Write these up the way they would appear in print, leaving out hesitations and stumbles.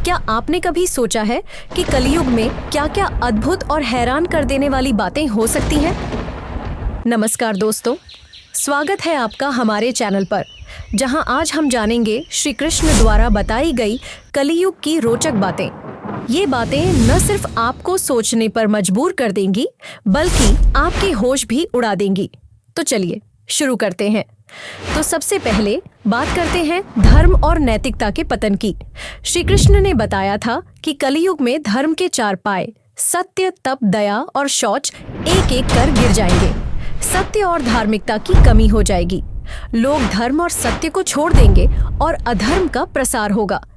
क्या आपने कभी सोचा है कि कलयुग में क्या-क्या अद्भुत और हैरान कर देने वाली बातें हो सकती हैं? नमस्कार दोस्तों, स्वागत है आपका हमारे चैनल पर, जहां आज हम जानेंगे श्री कृष्ण द्वारा बताई गई कलयुग की रोचक बातें। ये बातें न सिर्फ आपको सोचने पर मजबूर कर देंगी, बल्कि आपके होश भी उड़ा देंगी। तो चलिए शुरू करते हैं। तो सबसे पहले बात करते हैं धर्म और नैतिकता के पतन की। श्री कृष्ण ने बताया था कि कलयुग में धर्म के चार पाए सत्य, तप, दया और शौच एक एक कर गिर जाएंगे। सत्य और धार्मिकता की कमी हो जाएगी। लोग धर्म और सत्य को छोड़ देंगे और अधर्म का प्रसार होगा।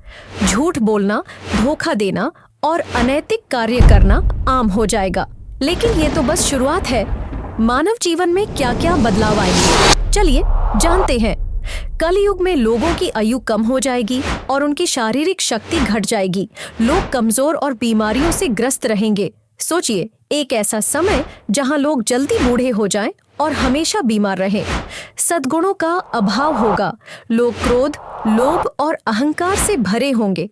झूठ बोलना, धोखा देना और अनैतिक कार्य करना आम हो जाएगा। लेकिन ये तो बस शुरुआत है। मानव जीवन में क्या-क्या बदलाव आएंगे, चलिए जानते हैं। कलयुग में लोगों की आयु कम हो जाएगी और उनकी शारीरिक शक्ति घट जाएगी। लोग कमजोर और बीमारियों से ग्रस्त रहेंगे। सोचिए, एक ऐसा समय जहां लोग जल्दी बूढ़े हो जाएं और हमेशा बीमार रहें। सद्गुणों का अभाव होगा। लोग क्रोध, लोभ और अहंकार से भरे होंगे।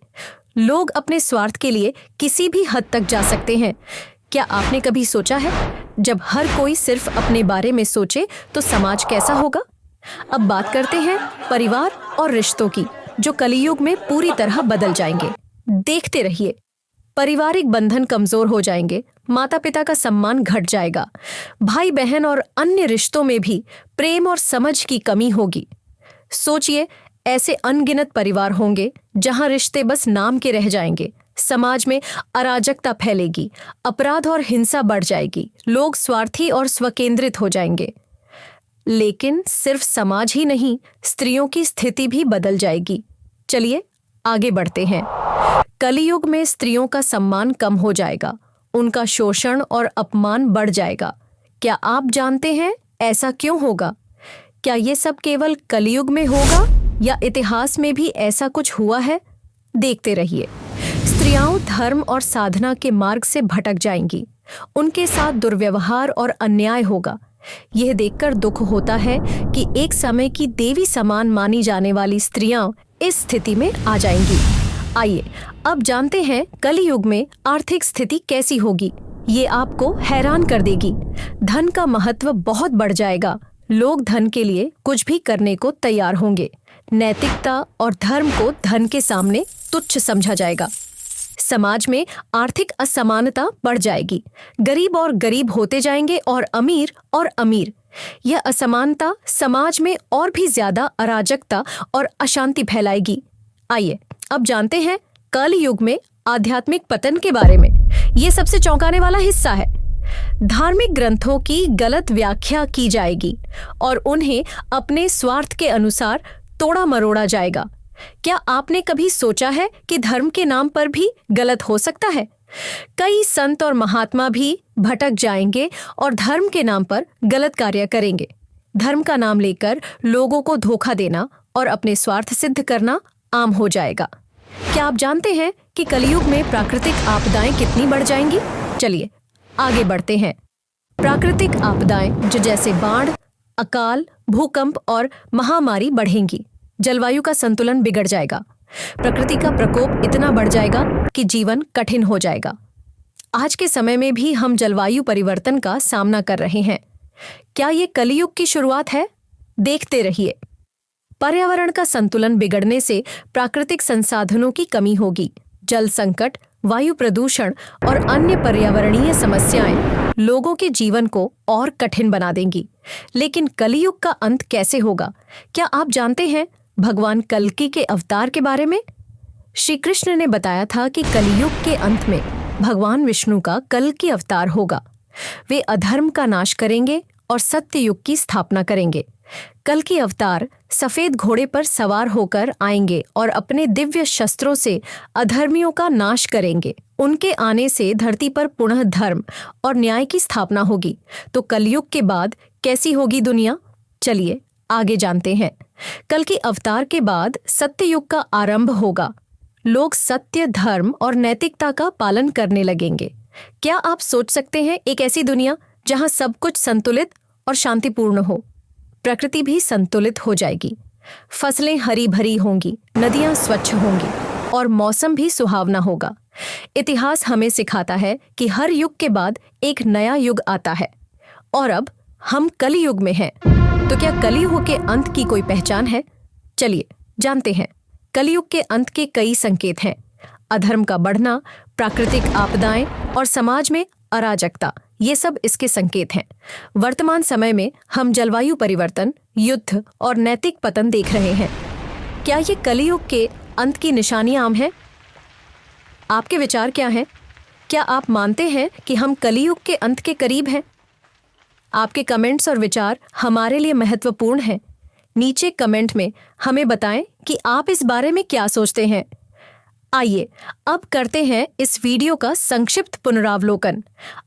लोग अपने स्वार्थ के लिए किसी भी हद तक जा सकते हैं। क्या आपने कभी सोचा है, जब हर कोई सिर्फ अपने बारे में सोचे तो समाज कैसा होगा? अब बात करते हैं परिवार और रिश्तों की, जो कलयुग में पूरी तरह बदल जाएंगे। देखते रहिए। पारिवारिक बंधन कमजोर हो जाएंगे, माता पिता का सम्मान घट जाएगा, भाई बहन और अन्य रिश्तों में भी प्रेम और समझ की कमी होगी। सोचिए, ऐसे अनगिनत परिवार होंगे जहां रिश्ते बस नाम के रह जाएंगे। समाज में अराजकता फैलेगी, अपराध और हिंसा बढ़ जाएगी, लोग स्वार्थी और स्वकेंद्रित हो जाएंगे। लेकिन सिर्फ समाज ही नहीं, स्त्रियों की स्थिति भी बदल जाएगी। चलिए आगे बढ़ते हैं। कलयुग में स्त्रियों का सम्मान कम हो जाएगा, उनका शोषण और अपमान बढ़ जाएगा। क्या आप जानते हैं ऐसा क्यों होगा? क्या ये सब केवल कलयुग में होगा या इतिहास में भी ऐसा कुछ हुआ है? देखते रहिए। स्त्रियां धर्म और साधना के मार्ग से भटक जाएंगी। उनके साथ दुर्व्यवहार और अन्याय होगा। यह देखकर दुख होता है कि एक समय की देवी समान मानी जाने वाली स्त्रियां इस स्थिति में आ जाएंगी। आइए अब जानते हैं कलयुग में आर्थिक स्थिति कैसी होगी। ये आपको हैरान कर देगी। धन का महत्व बहुत बढ़ जाएगा। लोग धन के लिए कुछ भी करने को तैयार होंगे। नैतिकता और धर्म को धन के सामने तुच्छ समझा जाएगा। समाज में आर्थिक असमानता बढ़ जाएगी। गरीब और गरीब होते जाएंगे और अमीर। यह असमानता समाज में और भी ज्यादा अराजकता और अशांति फैलाएगी। आइए अब जानते हैं कलयुग में आध्यात्मिक पतन के बारे में। ये सबसे चौंकाने वाला हिस्सा है। धार्मिक ग्रंथों की गलत व्याख्या की जाएगी और उन्हें अपने स्वार्थ के अनुसार तोड़ा मरोड़ा जाएगा। क्या आपने कभी सोचा है कि धर्म के नाम पर भी गलत हो सकता है? कई संत और महात्मा भी भटक जाएंगे और धर्म के नाम पर गलत कार्य करेंगे। धर्म का नाम लेकर लोगों को धोखा देना और अपने स्वार्थ सिद्ध करना आम हो जाएगा। क्या आप जानते हैं कि कलयुग में प्राकृतिक आपदाएं कितनी बढ़ जाएंगी? चलिए आगे बढ़ते हैं। प्राकृतिक आपदाएं जैसे बाढ़, अकाल, भूकंप और महामारी बढ़ेंगी। जलवायु का संतुलन बिगड़ जाएगा। प्रकृति का प्रकोप इतना बढ़ जाएगा कि जीवन कठिन हो जाएगा। आज के समय में भी हम जलवायु परिवर्तन का सामना कर रहे हैं। क्या ये कलयुग की शुरुआत है? देखते रहिए। पर्यावरण का संतुलन बिगड़ने से प्राकृतिक संसाधनों की कमी होगी। जल संकट, वायु प्रदूषण और अन्य पर्यावरणीय समस्याएं लोगों के जीवन को और कठिन बना देंगी। लेकिन कलयुग का अंत कैसे होगा? क्या आप जानते हैं भगवान कल्कि के अवतार के बारे में? श्री कृष्ण ने बताया था कि कलयुग के अंत में भगवान विष्णु का कल्कि अवतार होगा। वे अधर्म का नाश करेंगे और सत्य युग की स्थापना करेंगे। कल्कि अवतार सफेद घोड़े पर सवार होकर आएंगे और अपने दिव्य शस्त्रों से अधर्मियों का नाश करेंगे। उनके आने से धरती पर पुनः धर्म और न्याय की स्थापना होगी। तो कलयुग के बाद कैसी होगी दुनिया? चलिए आगे जानते हैं। कल्कि अवतार के बाद सत्य युग का आरंभ होगा। लोग सत्य, धर्म और नैतिकता का पालन करने लगेंगे। क्या आप सोच सकते हैं एक ऐसी दुनिया जहां सब कुछ संतुलित और शांतिपूर्ण हो? प्रकृति भी संतुलित हो जाएगी। फसलें हरी भरी होंगी, नदियां स्वच्छ होंगी, और मौसम भी सुहावना होगा। इतिहास हमें सिखाता है कि हर युग के बाद एक नया युग आता है और अब हम कलियुग में हैं। तो क्या कलियुग के अंत की कोई पहचान है? चलिए जानते हैं। कलियुग के अंत के कई संकेत हैं। अधर्म का बढ़ना, प्राकृतिक आपदाएं और समाज में अराजकता, ये सब इसके संकेत हैं। वर्तमान समय में हम जलवायु परिवर्तन, युद्ध और नैतिक पतन देख रहे हैं। क्या ये कलियुग के अंत की निशानियां आम हैं? आपके विचार क्या हैं? क्या आप मानते हैं कि हम कलियुग के अंत के करीब हैं? आपके कमेंट्स और विचार हमारे लिए महत्वपूर्ण हैं। नीचे कमेंट में हमें बताएं कि आप इस बारे में क्या सोचते हैं। आइए अब करते हैं इस वीडियो का संक्षिप्त पुनरावलोकन।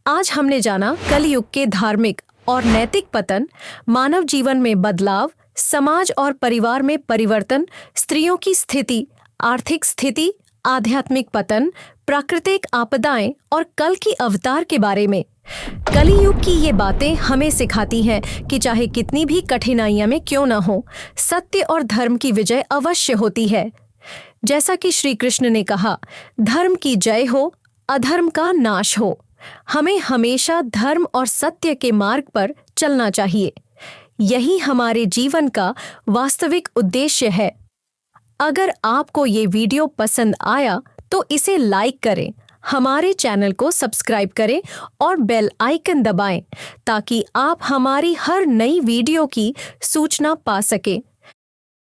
आज हमने जाना कलियुग के धार्मिक और नैतिक पतन, मानव जीवन में बदलाव, समाज और परिवार में परिवर्तन, स्त्रियों की स्थिति, आर्थिक स्थिति, आध्यात्मिक पतन, प्राकृतिक आपदाएं और कल की अवतार के बारे में। कलियुग की ये बातें हमें सिखाती हैं कि चाहे कितनी भी कठिनाइयां में क्यों न हो, सत्य और धर्म की विजय अवश्य होती है। जैसा कि श्री कृष्ण ने कहा, धर्म की जय हो, अधर्म का नाश हो। हमें हमेशा धर्म और सत्य के मार्ग पर चलना चाहिए। यही हमारे जीवन का वास्तविक उद्देश्य है। अगर आपको ये वीडियो पसंद आया तो इसे लाइक करें, हमारे चैनल को सब्सक्राइब करें और बेल आइकन दबाएं ताकि आप हमारी हर नई वीडियो की सूचना पा सकें।